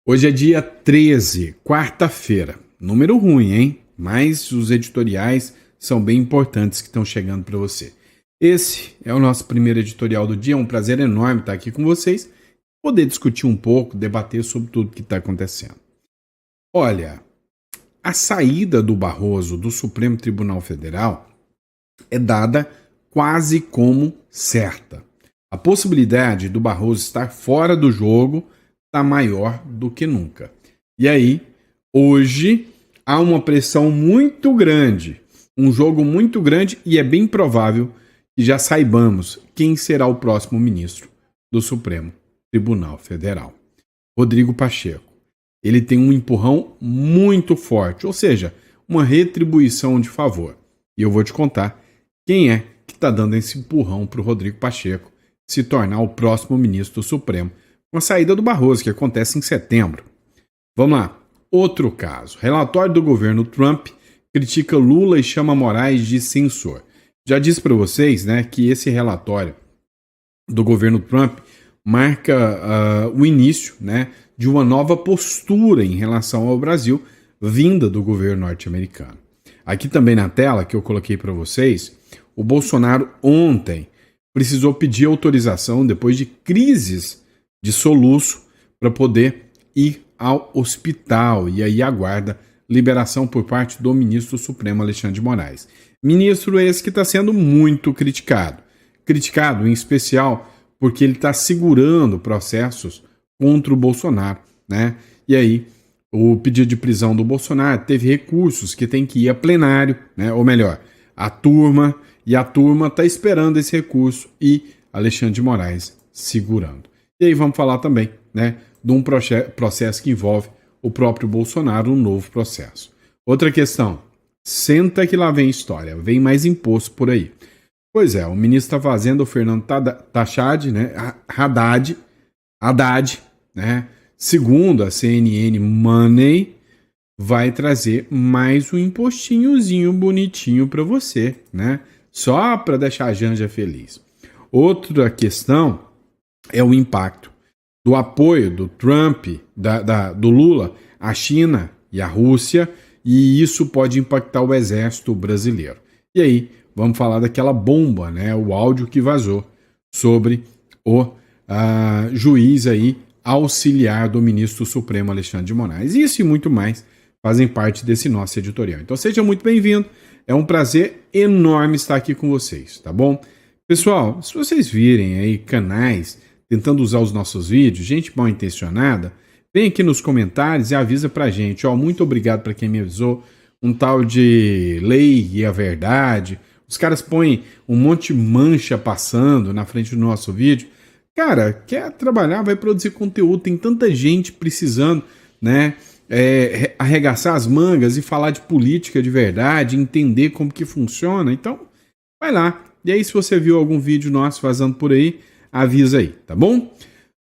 Hoje é dia 13, quarta-feira. Número ruim, hein? Mas os editoriais são bem importantes que estão chegando para você. Esse é o nosso primeiro editorial do dia. É um prazer enorme estar aqui com vocês, poder discutir um pouco, debater sobre tudo que está acontecendo. Olha, a saída do Barroso do Supremo Tribunal Federal é dada quase como certa. A possibilidade do Barroso estar fora do jogo está maior do que nunca. E aí, hoje, há uma pressão muito grande, um jogo muito grande, e é bem provável que já saibamos quem será o próximo ministro do Supremo Tribunal Federal. Rodrigo Pacheco. Ele tem um empurrão muito forte, ou seja, uma retribuição de favor. E eu vou te contar quem é que está dando esse empurrão para o Rodrigo Pacheco se tornar o próximo ministro do Supremo, com a saída do Barroso, que acontece em setembro. Vamos lá. Outro caso. Relatório do governo Trump critica Lula e chama Moraes de censor. Já disse para vocês, né, que esse relatório do governo Trump marca o início, né, de uma nova postura em relação ao Brasil, vinda do governo norte-americano. Aqui também na tela que eu coloquei para vocês, o Bolsonaro ontem precisou pedir autorização depois de crises de soluço para poder ir ao hospital, e aí aguarda liberação por parte do ministro Supremo Alexandre de Moraes. Ministro esse que está sendo muito criticado. Criticado em especial porque ele está segurando processos contra o Bolsonaro, né? E aí o pedido de prisão do Bolsonaro teve recursos que tem que ir a plenário, né? Ou melhor, a turma está esperando esse recurso e Alexandre de Moraes segurando. E aí vamos falar também, né, de um processo que envolve o próprio Bolsonaro, um novo processo. Outra questão, senta que lá vem história, vem mais imposto por aí. Pois é, o ministro da Fazenda, o Fernando Haddad, né, Haddad, né, segundo a CNN Money, vai trazer mais um impostinhozinho bonitinho para você, né, só para deixar a Janja feliz. Outra questão é o impacto do apoio do Trump, do Lula, à China e à Rússia, e isso pode impactar o exército brasileiro. E aí, vamos falar daquela bomba, né, o áudio que vazou sobre o juiz aí, auxiliar do ministro Supremo Alexandre de Moraes. Isso e muito mais fazem parte desse nosso editorial. Então seja muito bem-vindo, é um prazer enorme estar aqui com vocês, tá bom? Pessoal, se vocês virem aí canais tentando usar os nossos vídeos, gente mal intencionada, vem aqui nos comentários e avisa pra gente, ó, muito obrigado pra quem me avisou, um tal de Lei e a Verdade, os caras põem um monte de mancha passando na frente do nosso vídeo. Cara, quer trabalhar, vai produzir conteúdo, tem tanta gente precisando, né, arregaçar as mangas e falar de política de verdade, entender como que funciona, então vai lá. E aí se você viu algum vídeo nosso vazando por aí, avisa aí, tá bom?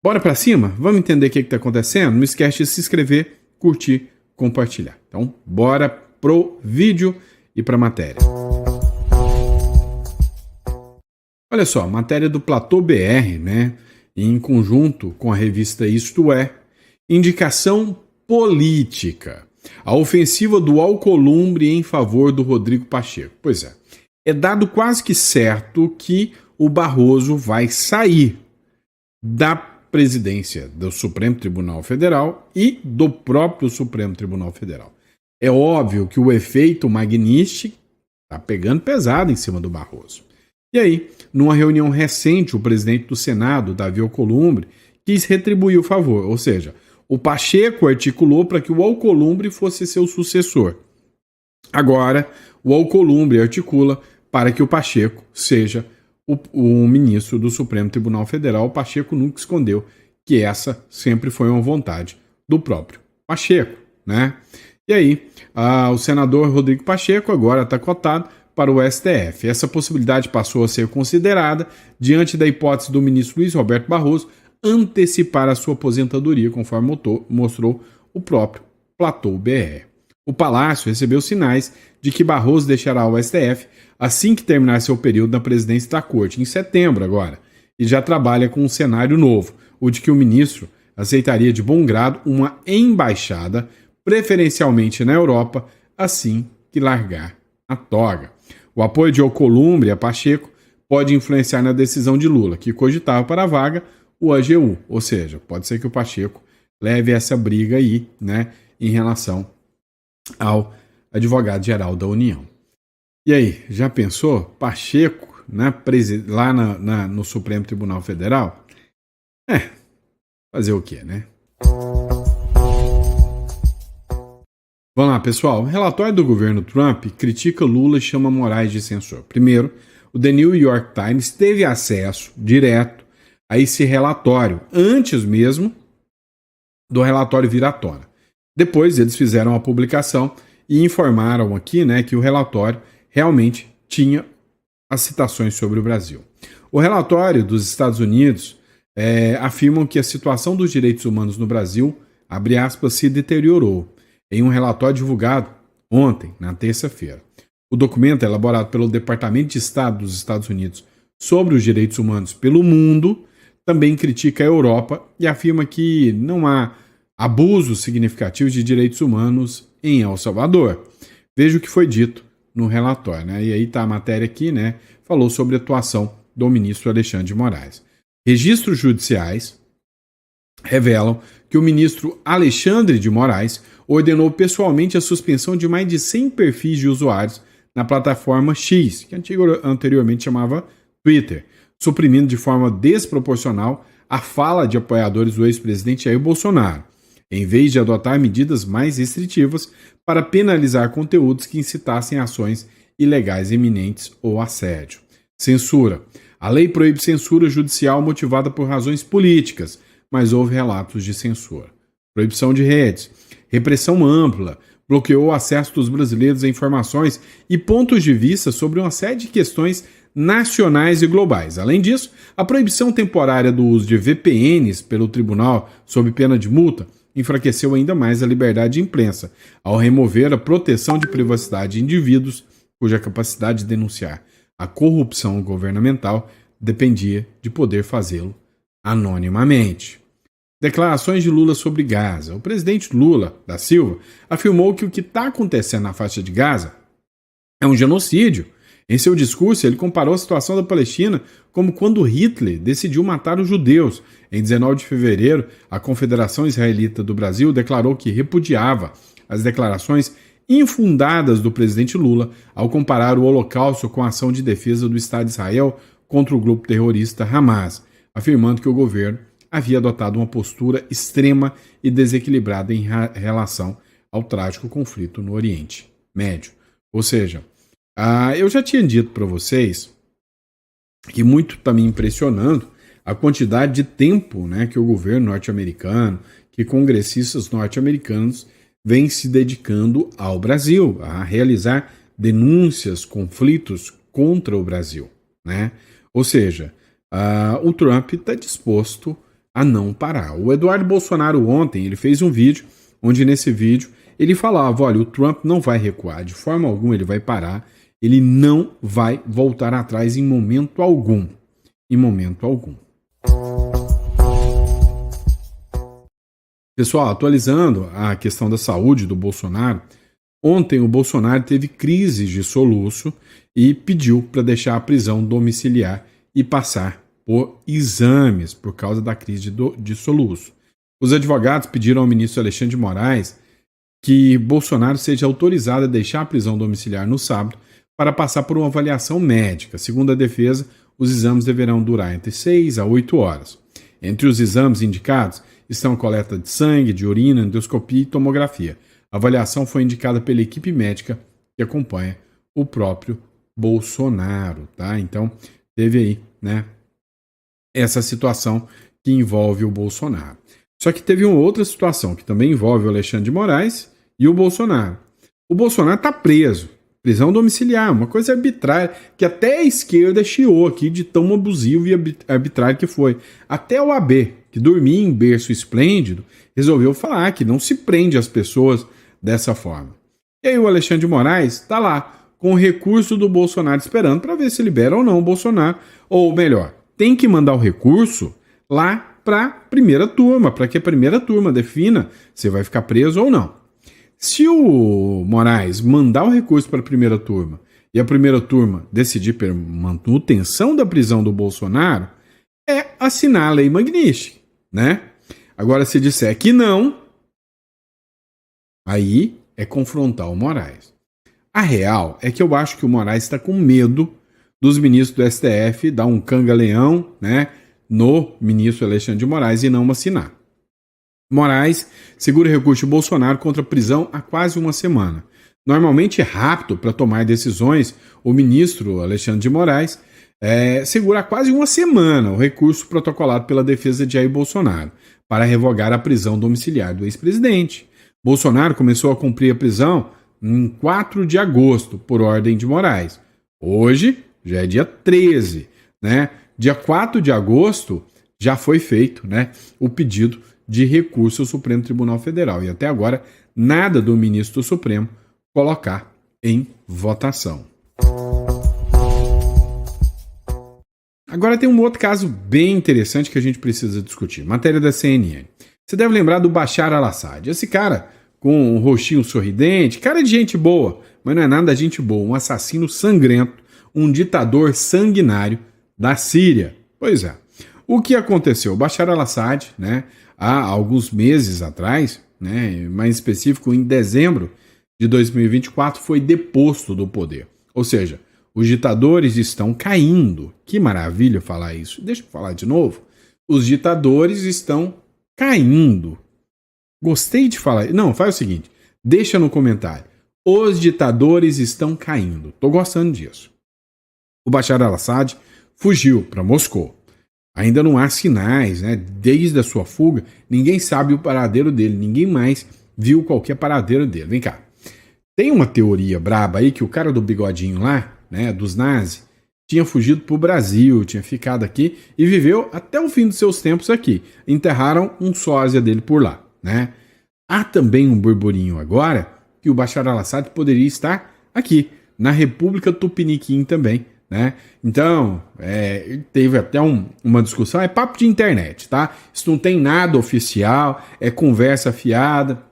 Bora pra cima? Vamos entender o que tá acontecendo? Não esquece de se inscrever, curtir, compartilhar. Então, bora pro vídeo e pra matéria. Olha só, matéria do Platô BR, né? Em conjunto com a revista Isto É, indicação política. A ofensiva do Alcolumbre em favor do Rodrigo Pacheco. Pois é, é dado quase que certo que o Barroso vai sair da presidência do Supremo Tribunal Federal e do próprio Supremo Tribunal Federal. É óbvio que o efeito Magnitsky está pegando pesado em cima do Barroso. E aí, numa reunião recente, o presidente do Senado, Davi Alcolumbre, quis retribuir o favor, ou seja, o Pacheco articulou para que o Alcolumbre fosse seu sucessor. Agora, o Alcolumbre articula para que o Pacheco seja o ministro do Supremo Tribunal Federal. O Pacheco nunca escondeu que essa sempre foi uma vontade do próprio Pacheco, né? E aí, o senador Rodrigo Pacheco agora está cotado para o STF. Essa possibilidade passou a ser considerada diante da hipótese do ministro Luiz Roberto Barroso antecipar a sua aposentadoria, conforme mostrou o próprio Platô BR. O Palácio recebeu sinais de que Barroso deixará o STF assim que terminar seu período na presidência da Corte, em setembro agora, e já trabalha com um cenário novo, o de que o ministro aceitaria de bom grado uma embaixada, preferencialmente na Europa, assim que largar a toga. O apoio de Alcolumbre a Pacheco pode influenciar na decisão de Lula, que cogitava para a vaga o AGU, ou seja, pode ser que o Pacheco leve essa briga aí, né, em relação ao advogado-geral da União. E aí, já pensou? Pacheco, né, lá no Supremo Tribunal Federal? Fazer o quê, né? Vamos lá, pessoal. O relatório do governo Trump critica Lula e chama Moraes de censor. Primeiro, o The New York Times teve acesso direto a esse relatório, antes mesmo do relatório vir à tona. Depois, eles fizeram a publicação e informaram aqui, né, que o relatório realmente tinha as citações sobre o Brasil. O relatório dos Estados Unidos afirma que a situação dos direitos humanos no Brasil, abre aspas, se deteriorou, em um relatório divulgado ontem, na terça-feira. O documento, elaborado pelo Departamento de Estado dos Estados Unidos sobre os direitos humanos pelo mundo, também critica a Europa e afirma que não há abusos significativos de direitos humanos em El Salvador. Veja o que foi dito no relatório, né? E aí está a matéria aqui, né? Falou sobre a atuação do ministro Alexandre de Moraes. Registros judiciais revelam que o ministro Alexandre de Moraes ordenou pessoalmente a suspensão de mais de 100 perfis de usuários na plataforma X, que anteriormente chamava Twitter, suprimindo de forma desproporcional a fala de apoiadores do ex-presidente Jair Bolsonaro, em vez de adotar medidas mais restritivas para penalizar conteúdos que incitassem ações ilegais iminentes ou assédio. Censura. A lei proíbe censura judicial motivada por razões políticas, mas houve relatos de censura. Proibição de redes. Repressão ampla. Bloqueou o acesso dos brasileiros a informações e pontos de vista sobre uma série de questões nacionais e globais. Além disso, a proibição temporária do uso de VPNs pelo tribunal, sob pena de multa, enfraqueceu ainda mais a liberdade de imprensa, ao remover a proteção de privacidade de indivíduos cuja capacidade de denunciar a corrupção governamental dependia de poder fazê-lo anonimamente. Declarações de Lula sobre Gaza. O presidente Lula da Silva afirmou que o que está acontecendo na faixa de Gaza é um genocídio. Em seu discurso, ele comparou a situação da Palestina como quando Hitler decidiu matar os judeus. Em 19 de fevereiro, a Confederação Israelita do Brasil declarou que repudiava as declarações infundadas do presidente Lula ao comparar o Holocausto com a ação de defesa do Estado de Israel contra o grupo terrorista Hamas, afirmando que o governo havia adotado uma postura extrema e desequilibrada em relação ao trágico conflito no Oriente Médio. Ou seja, eu já tinha dito para vocês que muito está me impressionando a quantidade de tempo, né, que o governo norte-americano, que congressistas norte-americanos vêm se dedicando ao Brasil, a realizar denúncias, conflitos contra o Brasil, né? Ou seja, o Trump está disposto a não parar. O Eduardo Bolsonaro ontem ele fez um vídeo, onde nesse vídeo ele falava, olha, o Trump não vai recuar, de forma alguma ele vai parar, ele não vai voltar atrás em momento algum. Em momento algum. Pessoal, atualizando a questão da saúde do Bolsonaro, ontem o Bolsonaro teve crises de soluço e pediu para deixar a prisão domiciliar e passar por exames por causa da crise de soluço. Os advogados pediram ao ministro Alexandre de Moraes que Bolsonaro seja autorizado a deixar a prisão domiciliar no sábado para passar por uma avaliação médica. Segundo a defesa, os exames deverão durar entre 6 a 8 horas. Entre os exames indicados estão coleta de sangue, de urina, endoscopia e tomografia. A avaliação foi indicada pela equipe médica que acompanha o próprio Bolsonaro, tá? Então, teve aí, né, essa situação que envolve o Bolsonaro. Só que teve uma outra situação que também envolve o Alexandre de Moraes e o Bolsonaro. O Bolsonaro está preso, prisão domiciliar, uma coisa arbitrária, que até a esquerda chiou aqui de tão abusivo e arbitrário que foi. Até o AB, que dormia em berço esplêndido, resolveu falar que não se prende as pessoas dessa forma. E aí o Alexandre de Moraes está lá, com o recurso do Bolsonaro esperando para ver se libera ou não o Bolsonaro, ou melhor, tem que mandar o recurso lá para a primeira turma, para que a primeira turma defina se vai ficar preso ou não. Se o Moraes mandar o recurso para a primeira turma e a primeira turma decidir pela manutenção da prisão do Bolsonaro, é assinar a lei Magnitsky, né? Agora, se disser que não, aí é confrontar o Moraes. A real é que eu acho que o Moraes está com medo dos ministros do STF dar um canga-leão, né, no ministro Alexandre de Moraes e não assinar. Moraes segura recurso de Bolsonaro contra a prisão há quase uma semana. Normalmente rápido para tomar decisões, o ministro Alexandre de Moraes segura há quase uma semana o recurso protocolado pela defesa de Jair Bolsonaro para revogar a prisão domiciliar do ex-presidente. Bolsonaro começou a cumprir a prisão em 4 de agosto, por ordem de Moraes. Hoje já é dia 13, né? Dia 4 de agosto já foi feito, né, o pedido de recurso ao Supremo Tribunal Federal. E até agora, nada do ministro do Supremo colocar em votação. Agora tem um outro caso bem interessante que a gente precisa discutir. Matéria da CNN. Você deve lembrar do Bashar al-Assad. Esse cara com um rostinho sorridente, cara de gente boa, mas não é nada de gente boa. Um assassino sangrento, um ditador sanguinário da Síria. Pois é. O que aconteceu? O Bashar al-Assad, né, há alguns meses atrás, né, mais específico em dezembro de 2024, foi deposto do poder. Ou seja, os ditadores estão caindo. Que maravilha falar isso. Deixa eu falar de novo. Os ditadores estão caindo. Gostei de falar. Não, faz o seguinte. Deixa no comentário. Os ditadores estão caindo. Tô gostando disso. O Bashar al-Assad fugiu para Moscou. Ainda não há sinais, né? Desde a sua fuga, ninguém sabe o paradeiro dele. Ninguém mais viu qualquer paradeiro dele. Vem cá. Tem uma teoria braba aí que o cara do bigodinho lá, né, dos nazis, tinha fugido para o Brasil, tinha ficado aqui e viveu até o fim dos seus tempos aqui. Enterraram um sósia dele por lá, né? Há também um burburinho agora que o Bashar al-Assad poderia estar aqui, na República Tupiniquim também, né? Então, teve até uma discussão, é papo de internet, tá? Isso não tem nada oficial, é conversa fiada.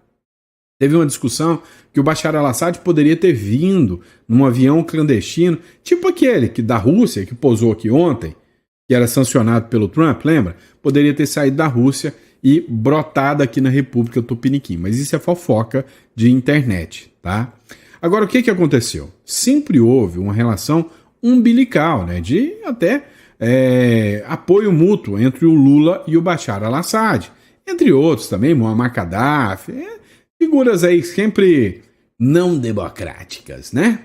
Teve uma discussão que o Bashar al-Assad poderia ter vindo num avião clandestino, tipo aquele que da Rússia, que pousou aqui ontem, que era sancionado pelo Trump, lembra? Poderia ter saído da Rússia e brotado aqui na República Tupiniquim. Mas isso é fofoca de internet, tá? Agora, o que aconteceu? Sempre houve uma relação umbilical, né? De até apoio mútuo entre o Lula e o Bashar al-Assad. Entre outros também, Muammar Gaddafi, figuras aí sempre não democráticas, né?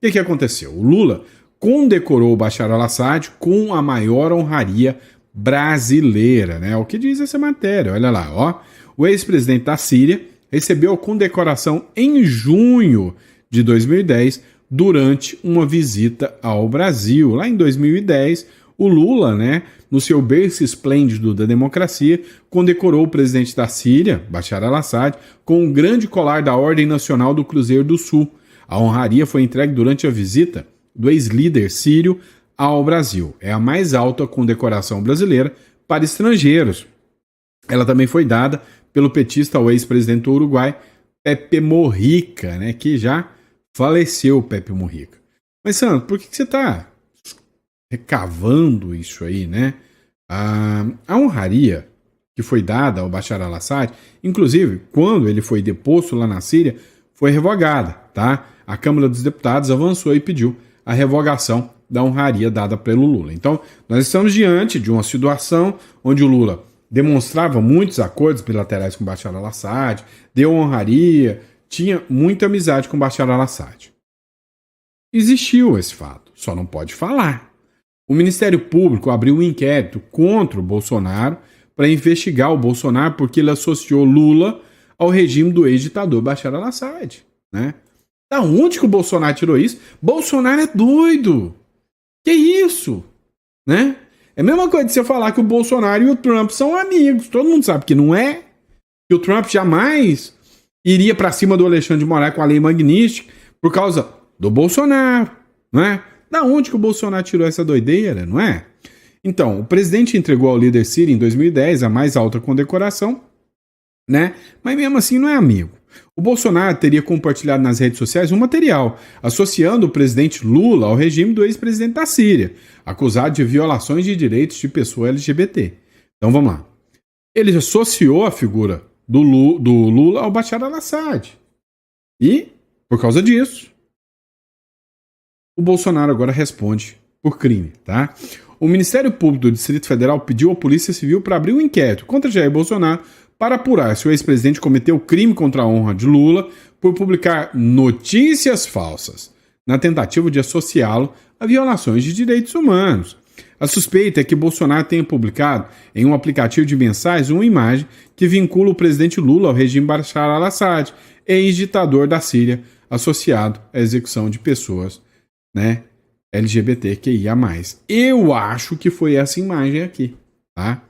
O que aconteceu? O Lula condecorou o Bashar al-Assad com a maior honraria brasileira, né? O que diz essa matéria? Olha lá, ó. O ex-presidente da Síria recebeu a condecoração em junho de 2010 durante uma visita ao Brasil. Lá em 2010, o Lula, né, no seu berço esplêndido da democracia, condecorou o presidente da Síria, Bashar al-Assad, com um grande colar da Ordem Nacional do Cruzeiro do Sul. A honraria foi entregue durante a visita do ex-líder sírio ao Brasil. É a mais alta condecoração brasileira para estrangeiros. Ela também foi dada pelo petista ao ex-presidente do Uruguai, Pepe Mujica, né, que já faleceu, Pepe Mujica. Mas, Sandro, por que você está recavando isso aí, né? A honraria que foi dada ao Bashar al-Assad, inclusive, quando ele foi deposto lá na Síria, foi revogada, tá? A Câmara dos Deputados avançou e pediu a revogação da honraria dada pelo Lula. Então, nós estamos diante de uma situação onde o Lula demonstrava muitos acordos bilaterais com Bashar al-Assad, deu honraria, tinha muita amizade com Bashar al-Assad. Existiu esse fato, só não pode falar. O Ministério Público abriu um inquérito contra o Bolsonaro para investigar o Bolsonaro porque ele associou Lula ao regime do ex-ditador Bashar al-Assad, né? Da onde que o Bolsonaro tirou isso? Bolsonaro é doido! Que isso? Né? É a mesma coisa de você falar que o Bolsonaro e o Trump são amigos. Todo mundo sabe que não é. Que o Trump jamais iria para cima do Alexandre de Moraes com a lei Magnitsky por causa do Bolsonaro, não é? Da onde que o Bolsonaro tirou essa doideira, não é? Então, o presidente entregou ao líder sírio em 2010 a mais alta condecoração, né? Mas mesmo assim não é amigo. O Bolsonaro teria compartilhado nas redes sociais um material associando o presidente Lula ao regime do ex-presidente da Síria, acusado de violações de direitos de pessoa LGBT. Então vamos lá. Ele associou a figura do Lula ao Bashar al-Assad. E, por causa disso, o Bolsonaro agora responde por crime, tá? O Ministério Público do Distrito Federal pediu à Polícia Civil para abrir um inquérito contra Jair Bolsonaro para apurar se o ex-presidente cometeu crime contra a honra de Lula por publicar notícias falsas na tentativa de associá-lo a violações de direitos humanos. A suspeita é que Bolsonaro tenha publicado em um aplicativo de mensagens uma imagem que vincula o presidente Lula ao regime Bashar al-Assad, ex-ditador da Síria, associado à execução de pessoas, né, LGBTQIA+. Eu acho que foi essa imagem aqui, tá?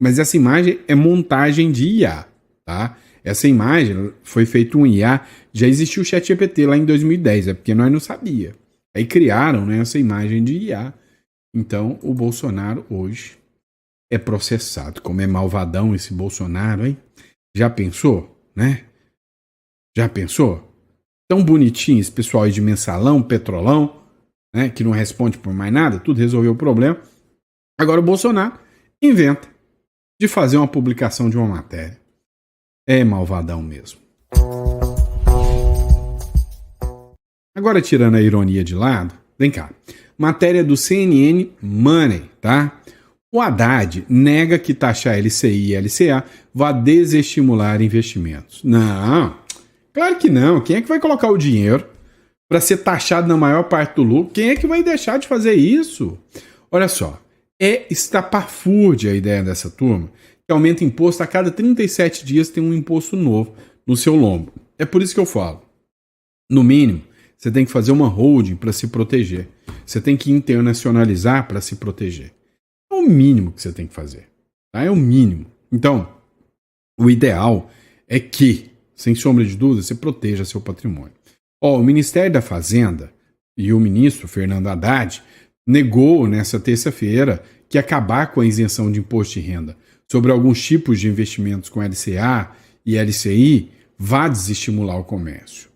Mas essa imagem é montagem de IA, tá? Essa imagem foi feito um IA, já existiu o ChatGPT lá em 2010, é porque nós não sabia. Aí criaram, né, essa imagem de IA. Então, o Bolsonaro hoje é processado. Como é malvadão esse Bolsonaro, hein? Já pensou, né? Já pensou? Tão bonitinho esse pessoal aí de mensalão, petrolão, né, que não responde por mais nada, tudo resolveu o problema. Agora o Bolsonaro inventa de fazer uma publicação de uma matéria. É malvadão mesmo. Agora, tirando a ironia de lado, vem cá. Matéria do CNN Money, tá? O Haddad nega que taxar LCI e LCA vá desestimular investimentos. Não, claro que não. Quem é que vai colocar o dinheiro para ser taxado na maior parte do lucro? Quem é que vai deixar de fazer isso? Olha só, é estapafúrdia a ideia dessa turma, que aumenta imposto a cada 37 dias, tem um imposto novo no seu lombo. É por isso que eu falo, no mínimo, você tem que fazer uma holding para se proteger. Você tem que internacionalizar para se proteger. É o mínimo que você tem que fazer. Tá? É o mínimo. Então, o ideal é que, sem sombra de dúvida, você proteja seu patrimônio. O Ministério da Fazenda e o ministro Fernando Haddad negou nessa terça-feira que acabar com a isenção de imposto de renda sobre alguns tipos de investimentos com LCA e LCI vá desestimular o comércio.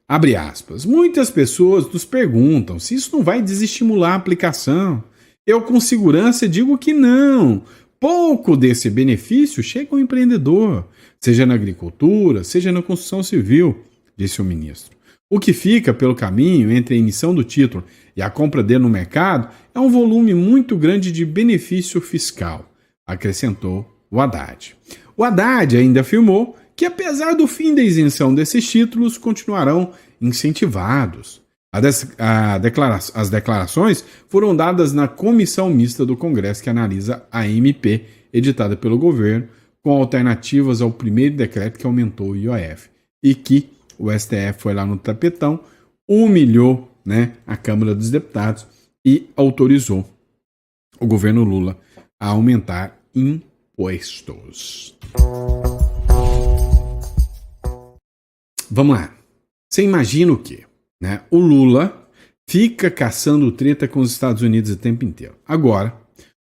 Abre aspas. Muitas pessoas nos perguntam se isso não vai desestimular a aplicação. Eu, com segurança, digo que não. Pouco desse benefício chega ao empreendedor, seja na agricultura, seja na construção civil, disse o ministro. O que fica pelo caminho entre a emissão do título e a compra dele no mercado é um volume muito grande de benefício fiscal, acrescentou o Haddad. O Haddad ainda afirmou que, apesar do fim da isenção desses títulos, continuarão incentivados. As declarações foram dadas na comissão mista do Congresso que analisa a MP editada pelo governo, com alternativas ao primeiro decreto que aumentou o IOF e que o STF foi lá no tapetão, humilhou, né, a Câmara dos Deputados e autorizou o governo Lula a aumentar impostos. Vamos lá. Você imagina o quê? Né? O Lula fica caçando treta com os Estados Unidos o tempo inteiro. Agora,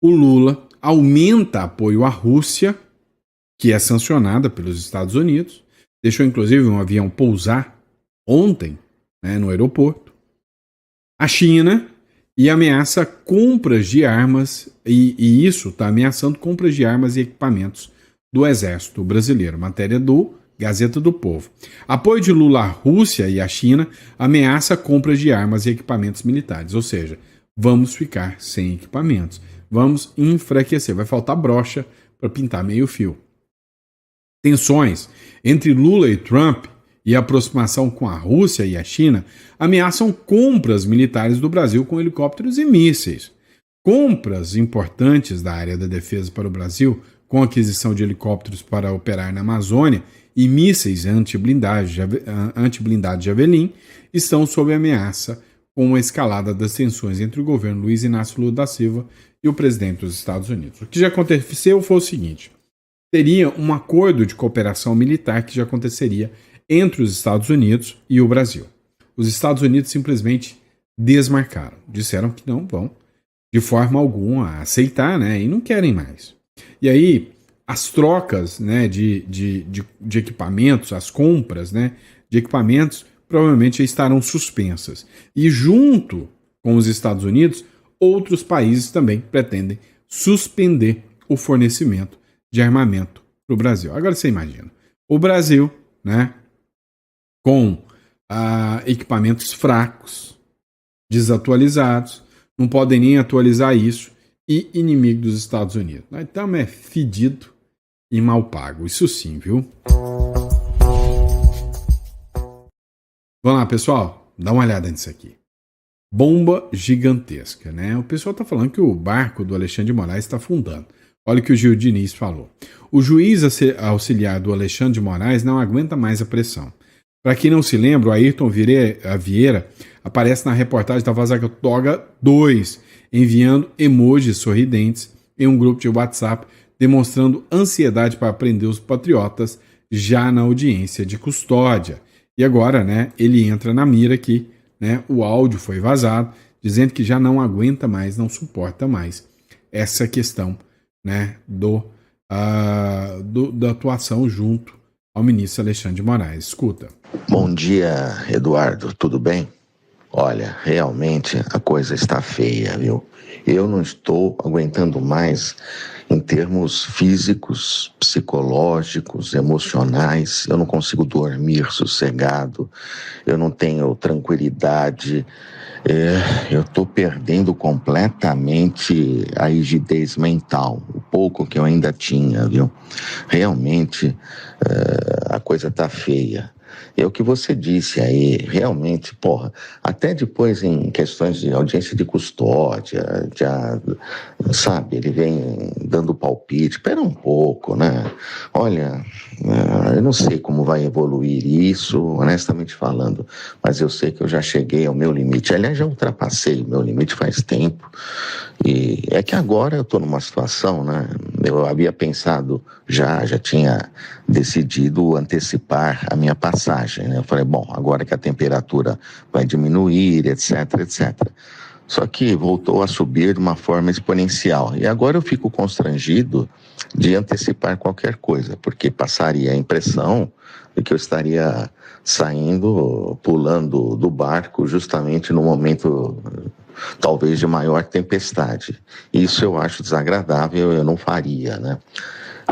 o Lula aumenta apoio à Rússia, que é sancionada pelos Estados Unidos, deixou inclusive um avião pousar ontem, né, no aeroporto. A China e ameaça compras de armas, e isso está ameaçando compras de armas e equipamentos do Exército Brasileiro. Matéria do Gazeta do Povo. Apoio de Lula à Rússia e à China ameaça compras de armas e equipamentos militares. Ou seja, vamos ficar sem equipamentos. Vamos enfraquecer. Vai faltar brocha para pintar meio fio. Tensões entre Lula e Trump e a aproximação com a Rússia e a China ameaçam compras militares do Brasil com helicópteros e mísseis. Compras importantes da área da defesa para o Brasil, com aquisição de helicópteros para operar na Amazônia e mísseis anti-blindados Javelin, estão sob ameaça com a escalada das tensões entre o governo Luiz Inácio Lula da Silva e o presidente dos Estados Unidos. O que já aconteceu foi o seguinte: teria um acordo de cooperação militar que já aconteceria entre os Estados Unidos e o Brasil. Os Estados Unidos simplesmente desmarcaram, disseram que não vão, de forma alguma a aceitar, né? E não querem mais. E aí, as trocas, né, de equipamentos, as compras, né, de equipamentos, provavelmente estarão suspensas. E junto com os Estados Unidos, outros países também pretendem suspender o fornecimento de armamento para o Brasil. Agora você imagina, o Brasil, né, com equipamentos fracos, desatualizados, não podem nem atualizar isso, e inimigo dos Estados Unidos. Então é fedido e mal pago, isso sim, viu? Vamos lá, pessoal, dá uma olhada nisso aqui. Bomba gigantesca, né? O pessoal está falando que o barco do Alexandre de Moraes está afundando. Olha o que o Gil Diniz falou. O juiz auxiliar do Alexandre de Moraes não aguenta mais a pressão. Para quem não se lembra, o Ayrton Vieira aparece na reportagem da Vazaga Toga 2, enviando emojis sorridentes em um grupo de WhatsApp, demonstrando ansiedade para prender os patriotas já na audiência de custódia. E agora, né, ele entra na mira aqui, né, o áudio foi vazado, dizendo que já não aguenta mais, não suporta mais essa questão, né, da atuação junto ao ministro Alexandre de Moraes. Escuta. Bom dia, Eduardo, tudo bem? Olha, realmente a coisa está feia, viu? Eu não estou aguentando mais em termos físicos, psicológicos, emocionais. Eu não consigo dormir sossegado, eu não tenho tranquilidade. Eu estou perdendo completamente a rigidez mental, o pouco que eu ainda tinha, viu? Realmente a coisa está feia. É o que você disse aí, realmente, porra, até depois em questões de audiência de custódia, sabe, ele vem dando palpite, espera um pouco, né? Olha, eu não sei como vai evoluir isso, honestamente falando, mas eu sei que eu já cheguei ao meu limite. Aliás, já ultrapassei o meu limite faz tempo, e é que agora eu estou numa situação, né? Eu havia pensado, já tinha decidido antecipar a minha passagem, né? Eu falei, bom, agora que a temperatura vai diminuir, etc, etc. Só que voltou a subir de uma forma exponencial. E agora eu fico constrangido de antecipar qualquer coisa, porque passaria a impressão de que eu estaria saindo, pulando do barco justamente no momento talvez de maior tempestade. Isso eu acho desagradável, eu não faria, né?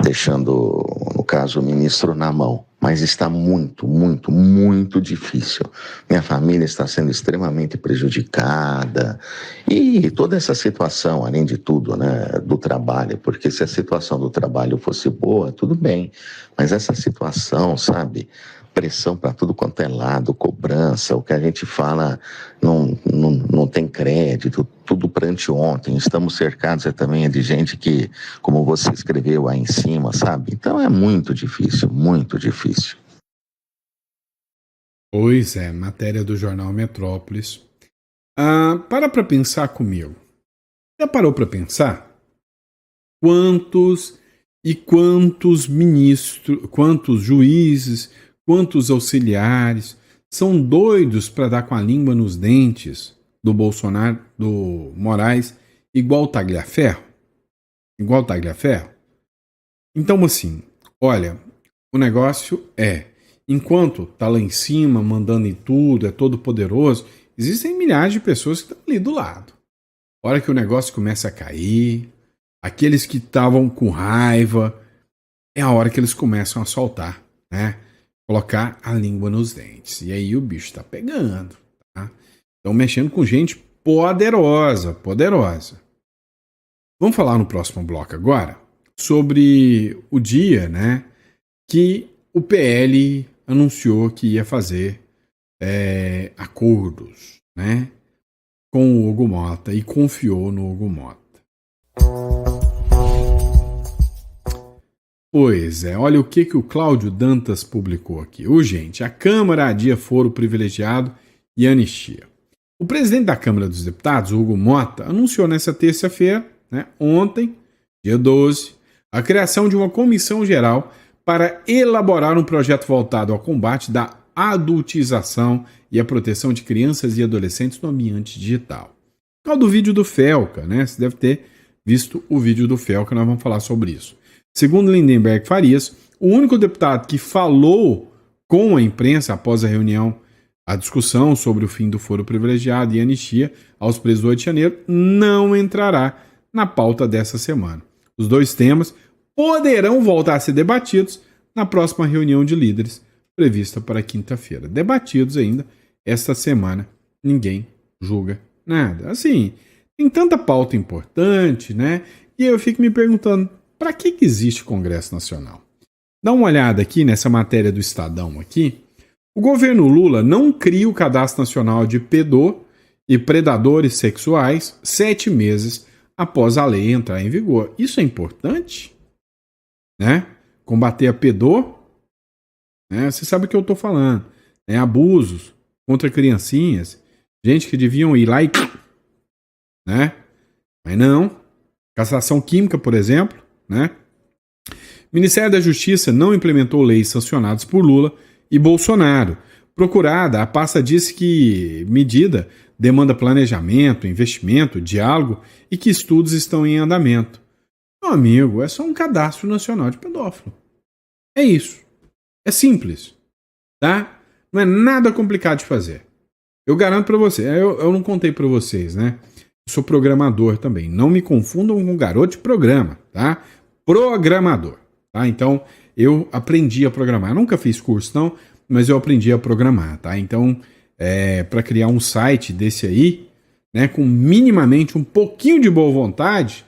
Deixando, no caso, o ministro na mão. Mas está muito, muito, muito difícil. Minha família está sendo extremamente prejudicada. E toda essa situação, além de tudo, né, do trabalho, porque se a situação do trabalho fosse boa, tudo bem. Mas essa situação, sabe, pressão para tudo quanto é lado, cobrança, o que a gente fala não tem crédito, tudo para anteontem. Estamos cercados também de gente que, como você escreveu aí em cima, sabe? Então é muito difícil, muito difícil. Pois é, matéria do jornal Metrópolis. Para pensar comigo. Já parou para pensar? Quantos ministros, quantos juízes, quantos auxiliares são doidos para dar com a língua nos dentes do Bolsonaro, do Moraes, igual Tagliaferro? Igual Tagliaferro? Então, assim, olha, o negócio enquanto tá lá em cima, mandando em tudo, é todo poderoso, existem milhares de pessoas que estão ali do lado. A hora que o negócio começa a cair, aqueles que estavam com raiva, é a hora que eles começam a soltar, né? Colocar a língua nos dentes. E aí o bicho tá pegando, tá? Estão mexendo com gente poderosa, poderosa. Vamos falar no próximo bloco agora sobre o dia, né, que o PL anunciou que ia fazer acordos, né, com o Hugo Mota e confiou no Hugo Mota. Pois é, olha o que o Cláudio Dantas publicou aqui. Urgente, a Câmara adia foro privilegiado e anistia. O presidente da Câmara dos Deputados, Hugo Mota, anunciou nessa terça-feira, né, ontem, dia 12, a criação de uma comissão geral para elaborar um projeto voltado ao combate da adultização e a proteção de crianças e adolescentes no ambiente digital. Por causa do vídeo do Felca, né? Você deve ter visto o vídeo do Felca, nós vamos falar sobre isso. Segundo Lindenberg Farias, o único deputado que falou com a imprensa após a reunião, a discussão sobre o fim do foro privilegiado e anistia aos presos do 8 de janeiro, não entrará na pauta dessa semana. Os dois temas poderão voltar a ser debatidos na próxima reunião de líderes, prevista para quinta-feira. Debatidos ainda esta semana, ninguém julga nada. Assim, tem tanta pauta importante, né? E eu fico me perguntando, para que existe Congresso Nacional? Dá uma olhada aqui nessa matéria do Estadão aqui. O governo Lula não cria o Cadastro Nacional de Pedô e Predadores Sexuais 7 meses após a lei entrar em vigor. Isso é importante? Né? Combater a pedô, né? Você sabe o que eu estou falando. Né? Abusos contra criancinhas, gente que deviam ir lá e... né? Mas não. Castração química, por exemplo, né? Ministério da Justiça não implementou leis sancionadas por Lula e Bolsonaro. Procurada, a pasta disse que medida demanda planejamento, investimento, diálogo e que estudos estão em andamento. Meu amigo, é só um cadastro nacional de pedófilo. É isso. É simples. Tá? Não é nada complicado de fazer. Eu garanto para você. Eu não contei para vocês, né? Eu sou programador também. Não me confundam com garoto de programa, tá? Programador. Tá? Então, eu aprendi a programar. Eu nunca fiz curso, não, mas eu aprendi a programar. Tá? Então, para criar um site desse aí, né, com minimamente um pouquinho de boa vontade,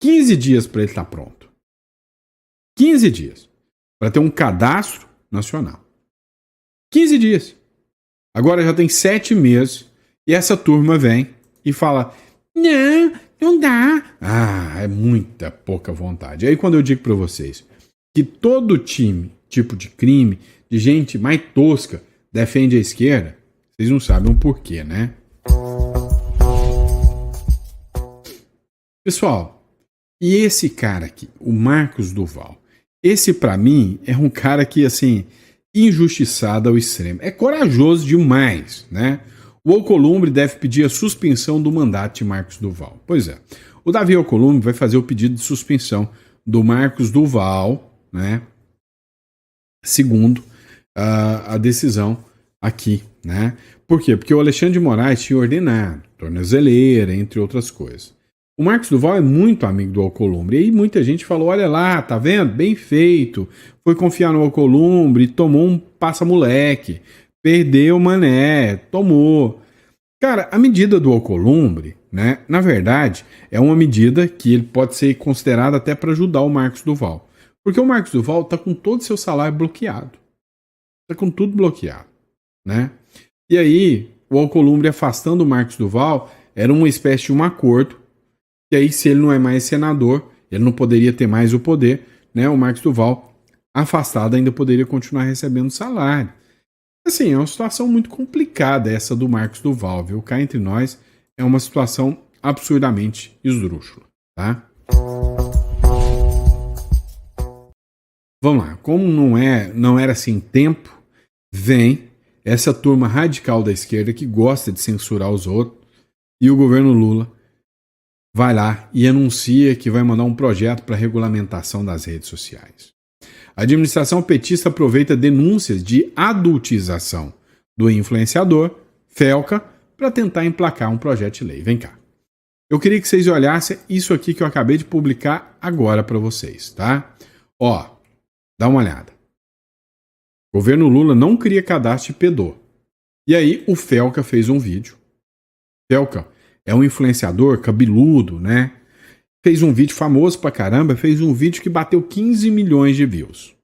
15 dias para ele estar pronto. 15 dias. Para ter um cadastro nacional. 15 dias. Agora já tem 7 meses e essa turma vem e fala: não dá. Ah, é muita pouca vontade. Aí quando eu digo para vocês que todo tipo de crime, de gente mais tosca, defende a esquerda, vocês não sabem o porquê, né? Pessoal, e esse cara aqui, o Marcos Duval, esse pra mim é um cara que, assim, injustiçado ao extremo. É corajoso demais, né? O Alcolumbre deve pedir a suspensão do mandato de Marcos Duval. Pois é, o Davi Alcolumbre vai fazer o pedido de suspensão do Marcos Duval, né? Segundo a decisão aqui, né? Por quê? Porque o Alexandre de Moraes tinha ordenado tornozeleira, entre outras coisas. O Marcos Duval é muito amigo do Alcolumbre. E aí muita gente falou, olha lá, tá vendo? Bem feito. Foi confiar no Alcolumbre, tomou um passa-moleque. Perdeu o mané, tomou. Cara, a medida do Alcolumbre, né? Na verdade, é uma medida que ele pode ser considerada até para ajudar o Marcos Duval. Porque o Marcos Duval tá com todo o seu salário bloqueado. Tá com tudo bloqueado, né? E aí, o Alcolumbre afastando o Marcos Duval era uma espécie de um acordo. E aí, se ele não é mais senador, ele não poderia ter mais o poder, né? O Marcos Duval, afastado, ainda poderia continuar recebendo salário. Assim, é uma situação muito complicada essa do Marcos Duval, viu? Cá entre nós, é uma situação absurdamente esdrúxula, tá? Vamos lá, como não era assim tempo, vem essa turma radical da esquerda que gosta de censurar os outros e o governo Lula vai lá e anuncia que vai mandar um projeto para regulamentação das redes sociais. A administração petista aproveita denúncias de adultização do influenciador, Felca, para tentar emplacar um projeto de lei. Vem cá. Eu queria que vocês olhassem isso aqui que eu acabei de publicar agora para vocês, tá? Ó, dá uma olhada. O governo Lula não cria cadastro de pedô. E aí o Felca fez um vídeo. Felca é um influenciador cabeludo, né? Fez um vídeo famoso pra caramba, fez um vídeo que bateu 15 milhões de views.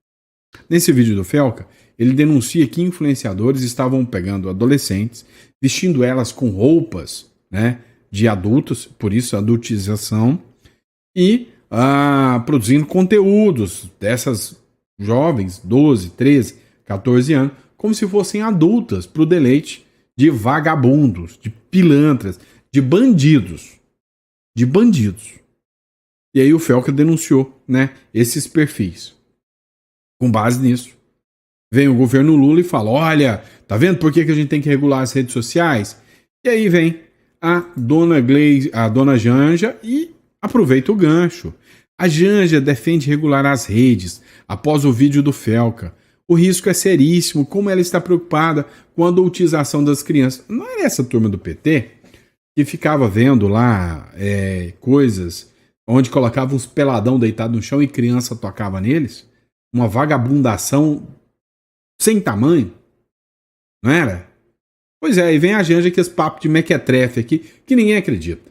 Nesse vídeo do Felca, ele denuncia que influenciadores estavam pegando adolescentes, vestindo elas com roupas, né, de adultos, por isso adultização, e produzindo conteúdos dessas jovens, 12, 13, 14 anos, como se fossem adultas, pro deleite de vagabundos, de pilantras, de bandidos. De bandidos. E aí o Felca denunciou, né, esses perfis. Com base nisso, vem o governo Lula e fala, olha, tá vendo por que a gente tem que regular as redes sociais? E aí vem a dona Janja e aproveita o gancho. A Janja defende regular as redes após o vídeo do Felca. O risco é seríssimo, como ela está preocupada com a adultização das crianças. Não era essa turma do PT que ficava vendo lá coisas onde colocava uns peladão deitado no chão e criança tocava neles? Uma vagabundação sem tamanho? Não era? Pois é, e vem a Janja com esse papo de mequetrefe aqui que ninguém acredita.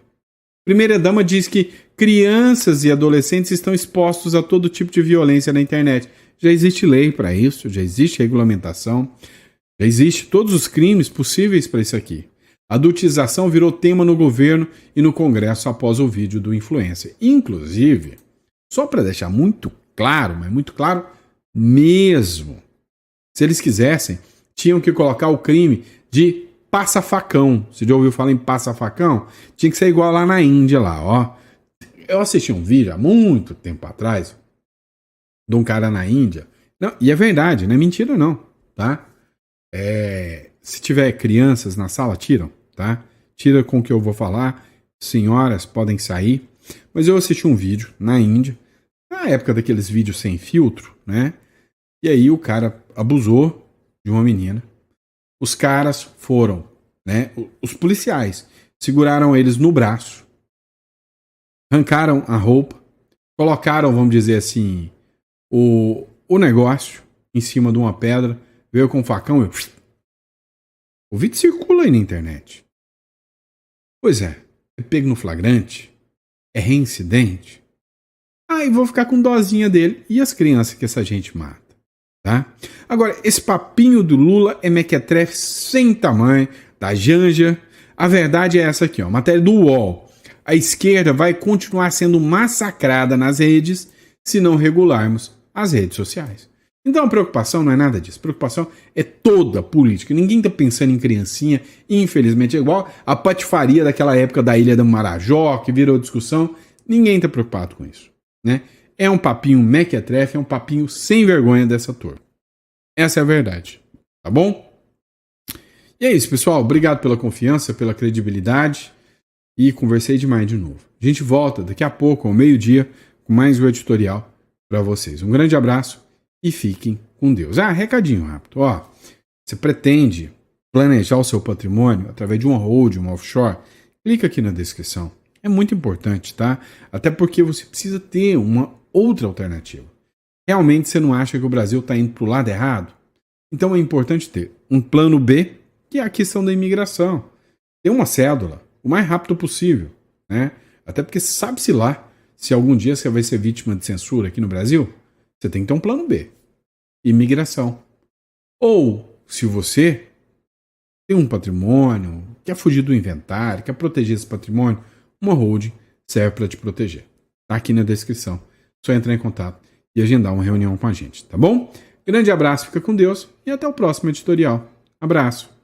Primeira-dama diz que crianças e adolescentes estão expostos a todo tipo de violência na internet. Já existe lei para isso, já existe regulamentação, já existe todos os crimes possíveis para isso aqui. A adultização virou tema no governo e no Congresso após o vídeo do influencer. Inclusive, só para deixar muito claro, mas muito claro mesmo, se eles quisessem, tinham que colocar o crime de passa-facão. Você já ouviu falar em passa-facão? Tinha que ser igual lá na Índia, lá, ó. Eu assisti um vídeo há muito tempo atrás de um cara na Índia. Não, e é verdade, não é mentira não, tá? Se tiver crianças na sala, tiram, tá? Tira com o que eu vou falar. Senhoras podem sair. Mas eu assisti um vídeo na Índia, na época daqueles vídeos sem filtro, né? E aí o cara abusou de uma menina. Os caras foram, né? Os policiais seguraram eles no braço, arrancaram a roupa, colocaram, vamos dizer assim, o negócio em cima de uma pedra, veio com um facão e... O vídeo circula aí na internet. Pois é pego no flagrante, é reincidente. Aí vou ficar com dozinha dele e as crianças que essa gente mata, tá? Agora, esse papinho do Lula é mequetrefe sem tamanho, da Janja. A verdade é essa aqui, ó, matéria do UOL. A esquerda vai continuar sendo massacrada nas redes se não regularmos as redes sociais. Então a preocupação não é nada disso. A preocupação é toda política. Ninguém está pensando em criancinha. Infelizmente é igual a patifaria daquela época da Ilha do Marajó, que virou discussão. Ninguém está preocupado com isso, né? É um papinho mequetrefe, é um papinho sem vergonha dessa turma. Essa é a verdade, tá bom? E é isso, pessoal. Obrigado pela confiança, pela credibilidade. E conversei demais de novo. A gente volta daqui a pouco, ao meio-dia, com mais um editorial para vocês. Um grande abraço e fiquem com Deus. Recadinho rápido. Ó, você pretende planejar o seu patrimônio através de uma holding, uma offshore? Clica aqui na descrição. É muito importante, tá? Até porque você precisa ter uma outra alternativa. Realmente você não acha que o Brasil está indo para o lado errado? Então é importante ter um plano B, que é a questão da imigração. Ter uma cédula o mais rápido possível, né? Até porque sabe-se lá se algum dia você vai ser vítima de censura aqui no Brasil, você tem que ter um plano B. Imigração. Ou, se você tem um patrimônio, quer fugir do inventário, quer proteger esse patrimônio, uma holding serve para te proteger. Tá aqui na descrição. Só entrar em contato e agendar uma reunião com a gente, tá bom? Grande abraço, fica com Deus e até o próximo editorial. Abraço.